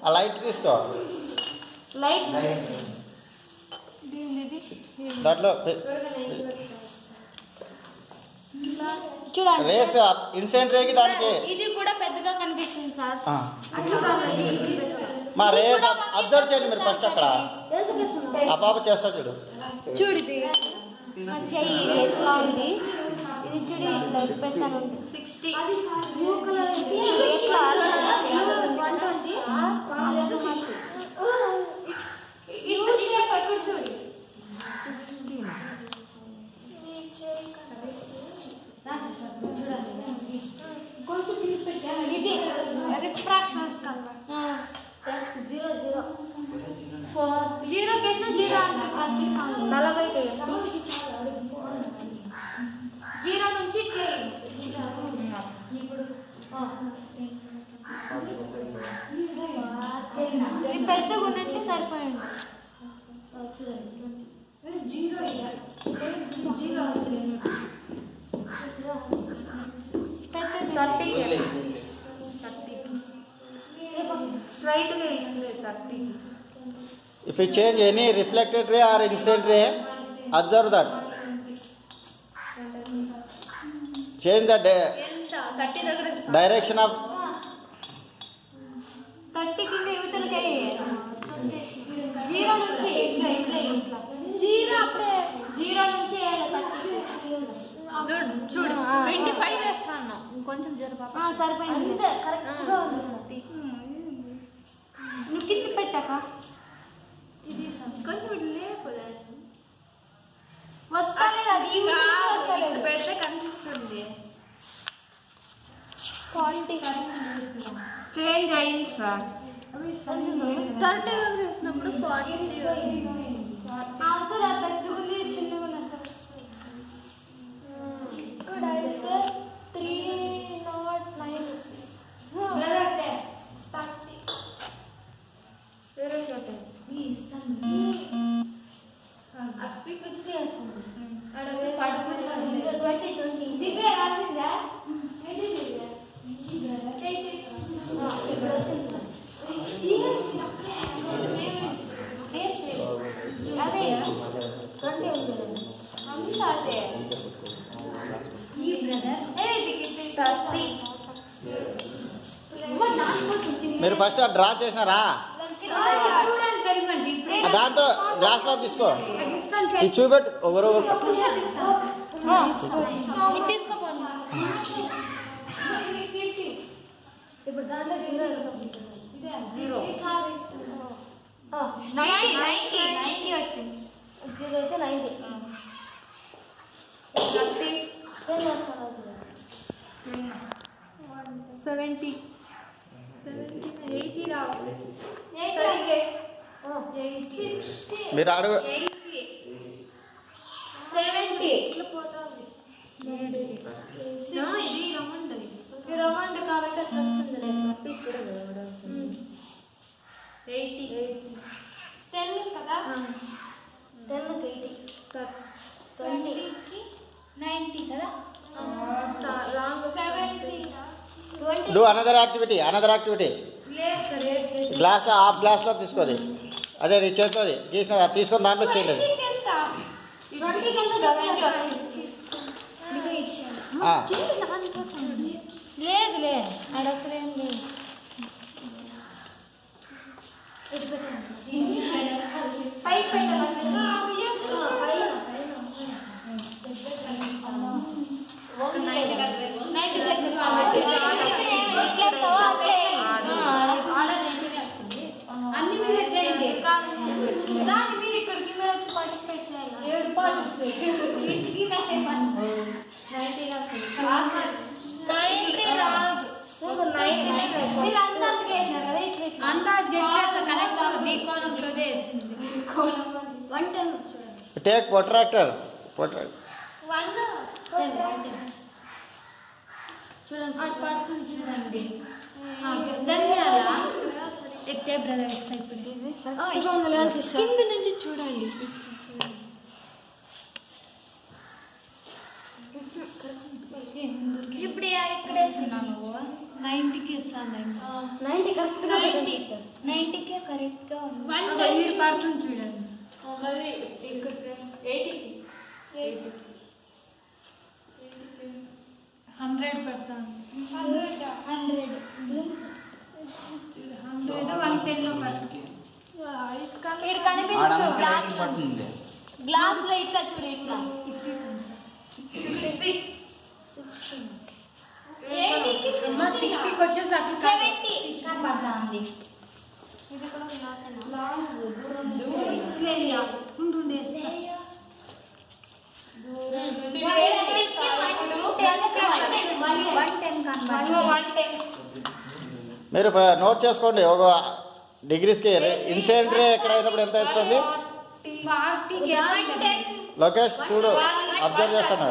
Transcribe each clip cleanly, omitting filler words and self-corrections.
ఆ లైట్ తీసుకో. లైట్ దాంట్లో చూడండి రేస్ ఇన్సెంట్ రేకి దానికి ఇది కూడా పెద్దగా కనిపిస్తుంది సార్. మా రేస్ అబ్జర్వ్ చేయండి మీరు ఫస్ట్ అక్కడ ఆ పాప చేస్తా చూడు. చూడు ఎట్లా ఉంది ఇది చూడు ఇట్లా పెడతాను 60 ఎట్లా 120 చూడు కొంచెం ఇది రిఫ్రాక్షన్స్ కలర్ 0 0 జీరో కేసిన జీరో కనిపిస్తాను 40 జీరో నుంచి ఇప్పుడు ఇది పెద్దగా ఉన్నట్టు సరిపోయింది. జీరో జీరో పెద్ద 30 స్ట్రైట్ గా 30. If you change any reflected ray or incident ray, observe that. Change the direction of 30 కింద యువతలకి జీరో నుంచి ఇట్లా ఇట్లా ఇట్లా జీరో అప్పుడే జీరో నుంచి చూడు 25 వేస్తాను కొంచెం సరిపోయింది కరెక్ట్గా ఉంది. నువ్వు కింద పెట్టాక ఇది కొంచెం లేకపోతే వస్తానే అది పెడితే కనిపిస్తుంది. క్వాలిటీ చేంజ్ అయింది సార్. 30 వేసినప్పుడు 40 అసలు పెద్దగుంది చిన్నగా ఇక్కడ అయితే 309 వేరే చోట దివ్య రాసిందా అదే మీరు ఫస్ట్ డ్రా చేసినారా దాంతో గ్లాస్ లో తీసుకో ఇది చూపెట్టు ఒకరు తీసుకోపోండి. ఇప్పుడు దాంట్లో జీరో జీరో 90 వచ్చింది. జీరో అయితే 90 70 80 రావాలి. మీరు అడుగు 70 ఇట్లా పోతుంది. ఇది రౌండ్ కాబట్టి అట్లా వస్తుంది. 80 10 కదా 10కి 80 20కి 90 కదా రాంగ్ 70 డూ అనదర్ యాక్టివిటీ లేదు సార్ గ్లాస్ హాఫ్ గ్లాస్ లో తీసుకోది అదే నీ చేస్తుంది తీసిన తీసుకొని దాంట్లో చేయండి. లేదులే ఆడ అసలు ఏం లేదు. పై అన్ని మీద చేయండి. దాన్ని మీరు ఇక్కడికి మీరు వచ్చి పార్టిసిపేట్ చేయాలి. 7 పార్టిసిపేట్ 90 రాదు. మీరు అందాజు చేసినారు కదా ఇట్లా అందాజు టేక్ ప్రొట్రాక్టర్ చూడండి ధన్యాల ఎక్తే బ్రదర్ కింద నుంచి చూడండి. ఇప్పుడు ఇక్కడ వేస్తున్నాను 90కి ఇస్తాను. 90 కరెక్ట్గా పెట్టండి సార్. 90కే కరెక్ట్గా ఉంది. 1 పడుతుంది చూడండి. మరి ఇక్కడ 80కి 100 పెడతాను. 100 110లో పెడతాను. ఇక్కడ కనిపిస్తుంది గ్లాస్లో ఇట్లా చూడు ఇట్లా 60కి వచ్చేసి అట్లా 70 కనబడుతుంది. ఇది కూడా గ్లాస్ ఉంటుండే మీరు నోట్ చేసుకోండి. ఒక డిగ్రీస్కి ఇన్సిడెంట్ రే ఎక్కడ అయినప్పుడు ఎంత వస్తుంది? లోకేష్ చూడు, అబ్జర్వ్ చేస్తాను.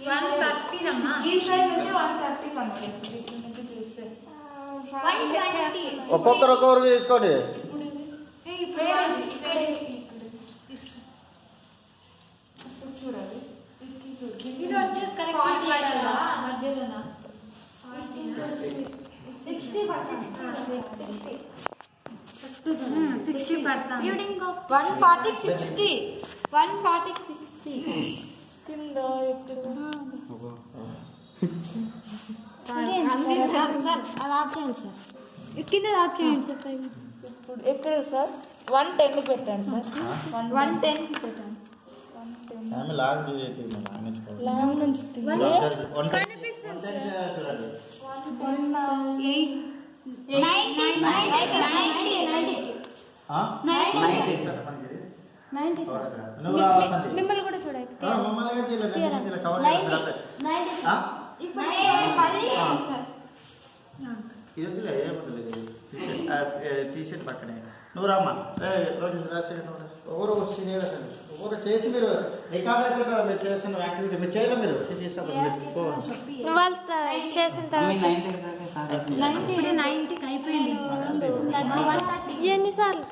130 అమ్మా. ఈ సైడ్ నుంచి 130 కనిపిస్తుంది. ఇక్కడ చూస్తే 120. ఒక్కొక్కరు తీసుకోండి. చూడాలి ఇది వచ్చేసి కరెక్ట్ మధ్యలోనా 60% ఈవినింగ్ 140 60 కింద ఎక్కడ అది ఆఫ్ చేయండి సార్. కింద ఆఫ్ చేయండి సార్. ఇప్పుడు ఎక్కడ సార్ 110 పెట్టండి సార్. 110 పెట్టండి. ఆమె లాగ్ చేసి లాంగ్ నుంచి కనిపిస్తుంది చూడండి. 90 మిమ్మల్ని కూడా చూడాలి. టీషర్ట్ పక్కనే నువ్వు రామ్మా. ఎవరు ఎవరు చేసి మీరు రికార్డ్ అయితే కదా మీరు చేసిన యాక్టివిటీ మీరు చేయలేదు. మీరు చేసిన తర్వాత అయిపోయింది. ఎన్నిసార్లు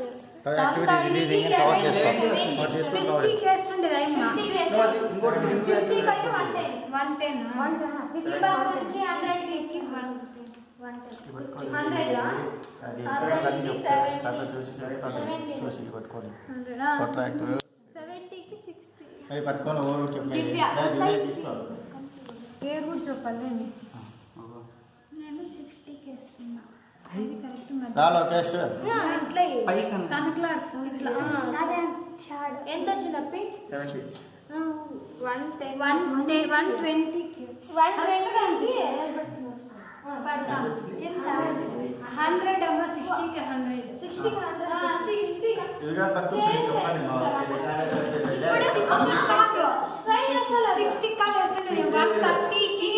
పట్టుకొని ఓరు చెప్పి పేరు కూడా చెప్పాలి. నేను 60కి వేస్తున్నా. రా లోకేష్. ఎంత వచ్చిందప్పి? 70. 120కి 100 అమ్మ 60కి 100 ఇదిగా పట్టుకొని చెప్పండి మా 60 కాదు వస్తుంది. 130కి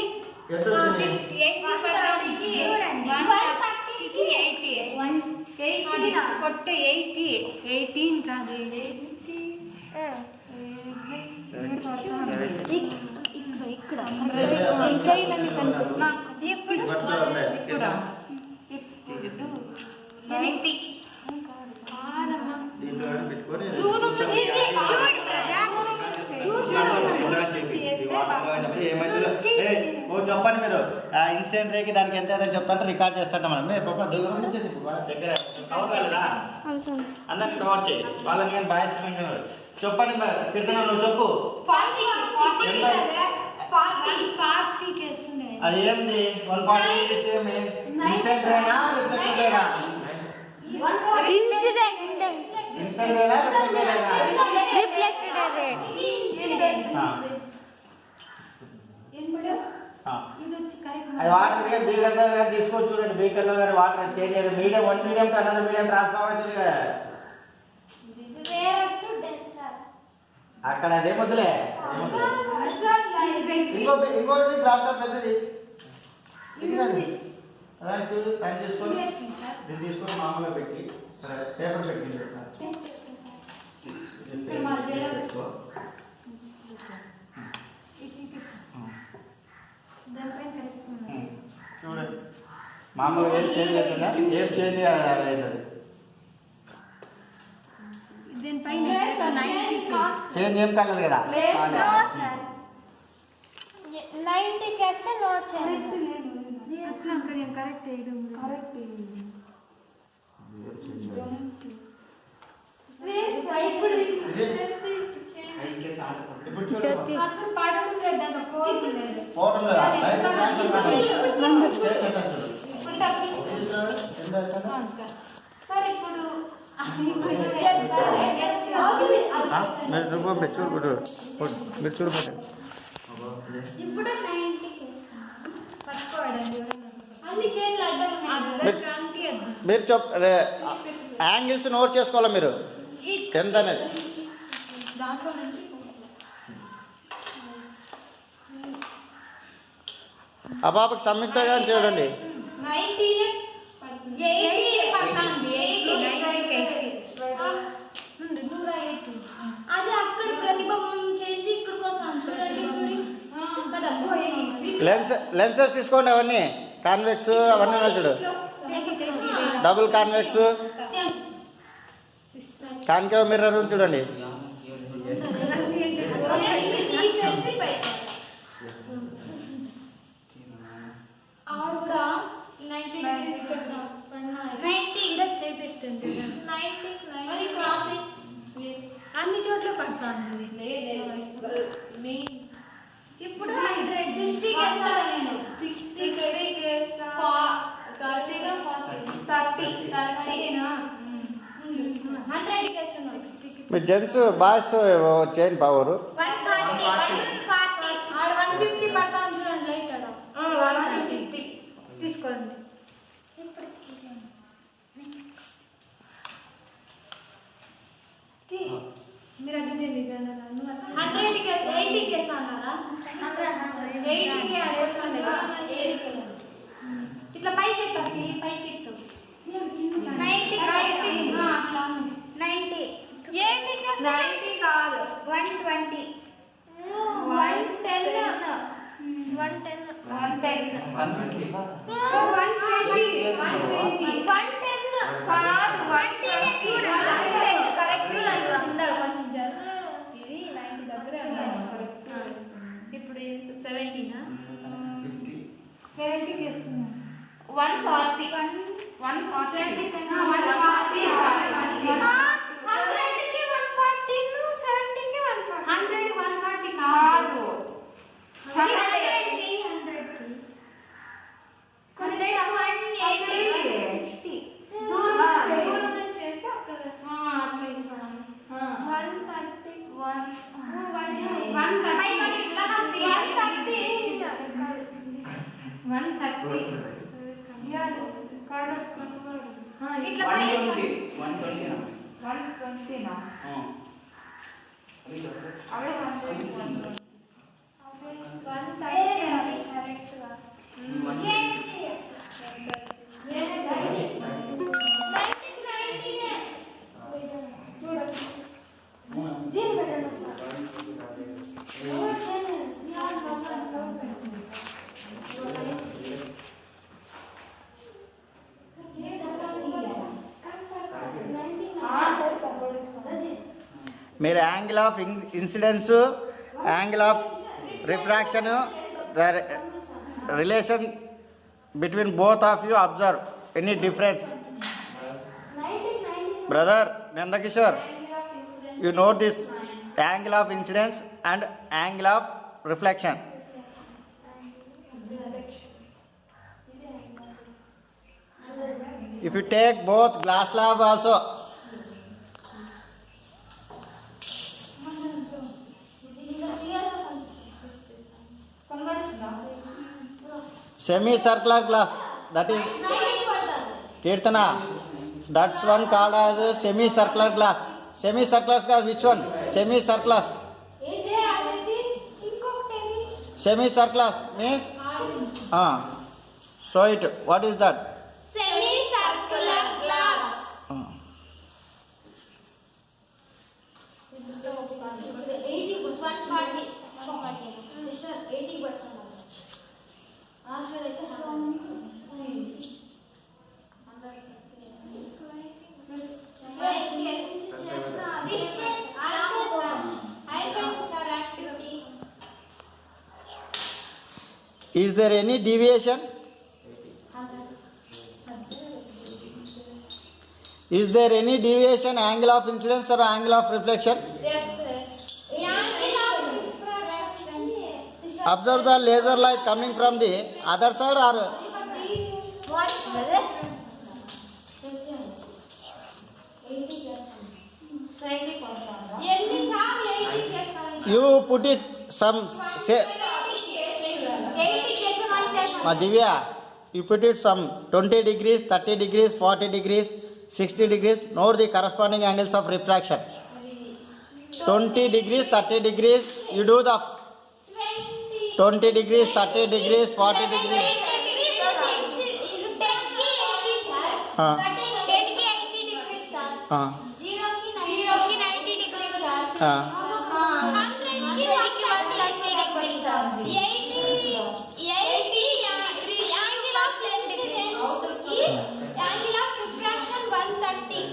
80 కొట్టే 18 కాదు 80 ఇక్కడ చైలని కనిపిస్తుంది. ఇప్పుడు 90 చెప్పండి మీరు ఇన్సిడెంట్ రేకి దానికి ఎంత అని చెప్తాంటే రికార్డ్ చేస్తాంట మనం. పాప దూరం నుంచి దగ్గర కవర్ కాలేదా? అందరికి కవర్ చేయి. వాళ్ళని నేను బాగా చెప్పండి. కీర్తన నువ్వు చెప్పు. అది ఏంది 140 ఇన్సిడెంట్ రేనా రిఫ్లెక్షన్ రేనా? ఇన్సిడెంట్ రేనా రిఫ్లెక్షన్ రేనా? అది వాటర్ బీకర్ తీసుకోవచ్చు చూడండి. బీకర్లో కానీ వాటర్ చేంజ్ అయ్యేది. Medium 1 medium to another medium transform అవుతుంది కదా అక్కడ. అదే మొదలే ఇంకోటి గ్లాస్ పెద్దది అలా చూసి సైన్ చేసుకొని దీన్ని తీసుకొని మామూలుగా పెట్టి పేపర్ పెట్టి చూడండి. మామూలుగా ఏం చేంజ్ అవుతుందా? ఏం చేంజ్ అవుతుంది? చేంజ్ ఏం కాలేదు కదా. 90కి వేస్తే నో చేంజ్. కరెక్ట్ కరెక్ట్ ఇప్పుడు చూడు జ్యోతి పోవడం లేదా లైట్ మీరు చూడు మీరు చూడు ఇప్పుడు 90 అన్ని చేతులు అడ్డం ఉన్నాయి. మీరు యాంగిల్స్ నోట్ చేసుకోవాలి మీరు ఎంత అనేది. దాంట్లో నుంచి ఆ పాపకి సంయుక్తగా చూడండి 90 80 పడుతుంది. 80 అది అక్కడ ప్రతిబింబం చేసి ఇక్కడికి వస్తాం చూడండి కదా లెన్సెస్ తీసుకోండి అవన్నీ కాన్వెక్స్ అవన్నీ ఉన్నాయి చూడు డబుల్ కాన్వెక్స్ కాన్కేవ్ మిర్రర్ చూడండి ఆడు కూడా 90 డిగ్రీస్ పెట్టాం 90 ఇంకా చేపెట్టండి 90 అది క్రాసింగ్ అన్ని చోట్ల పడతాను మెయిన్ ఇప్పుడు 100 60 కేస్తాను నేను 60 కేస్తా 30 నా 100 కేస్తాను మీరు జెంట్స్ బాయ్స్ చేయండి పవరు 140 ఆడు 150 పడతాను చూడండి లైట్ ఆడ 150 తీసుకోండి ఇప్పుడు మీరు అడిగింది 100కి 80 కేస్తానారా 80కి అడుగుతాను ఇట్లా పైకి ఎత్తాలి పైకి ఎత్తు 90 అట్లా 90 90 కాదు 120 ఇప్పుడు 70 140 మీరు angle of incidence angle of refraction relation between both of you observe any difference brother Nandakishore you note this angle of incidence and angle of reflection. If you take both glass slab also, semi-circular glass, that is Kirtana, that's one called as semi-circular glass. Semi-circular glass, which one? Semi-circular. Semi-circular means show it. What is that? Semicircular glass. 80. Is there any deviation? Is there any deviation, angle of incidence or angle of reflection? Yes, sir. Angle of refraction. Observe the laser light coming from the other side or What? you put it some say Divya, you put it some 20 degrees, 30 degrees, 40 degrees, 60 degrees. Note the corresponding angles of refraction. 20 degrees, 30 degrees, you do the 20 degrees, 30 degrees, 40 degrees. हाँ. 10 की 80 degree sir. हाँ. 0 की 90 degree sir. हाँ. 100 की 130 degree sir. 80 angle of incidence की angle of refraction 130.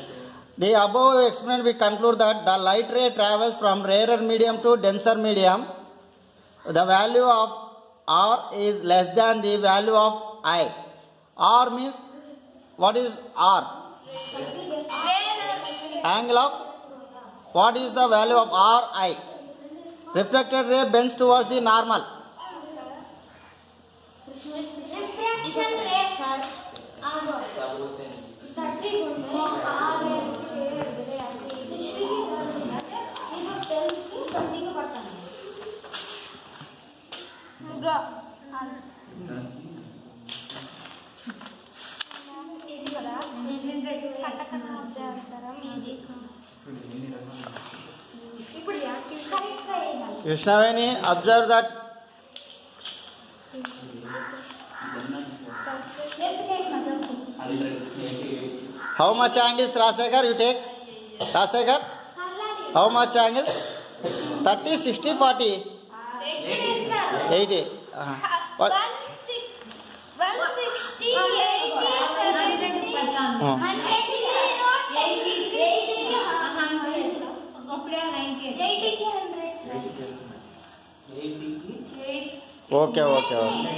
The above experiment we conclude that the light ray travels from rarer medium to denser medium. The value of R is less than the value of I. R means, what is R? Angle of, what is the value of RI? Reflected ray bends towards the normal. Refraction ray sir. 30 गुना आगे 60 की sir इधर 10 की 20 का पड़ता है ఇది కదా కట్టకన్న అభ్యంతరం ఇది ఇప్పుడు కరెక్ట్ గా వేయాలి. Krishnaveni, observe that. How much angles, Rasekhar, you take? Rasekhar, how much angles? 30, 60, 40? 80. What? 160 80 100 Okay, okay, okay.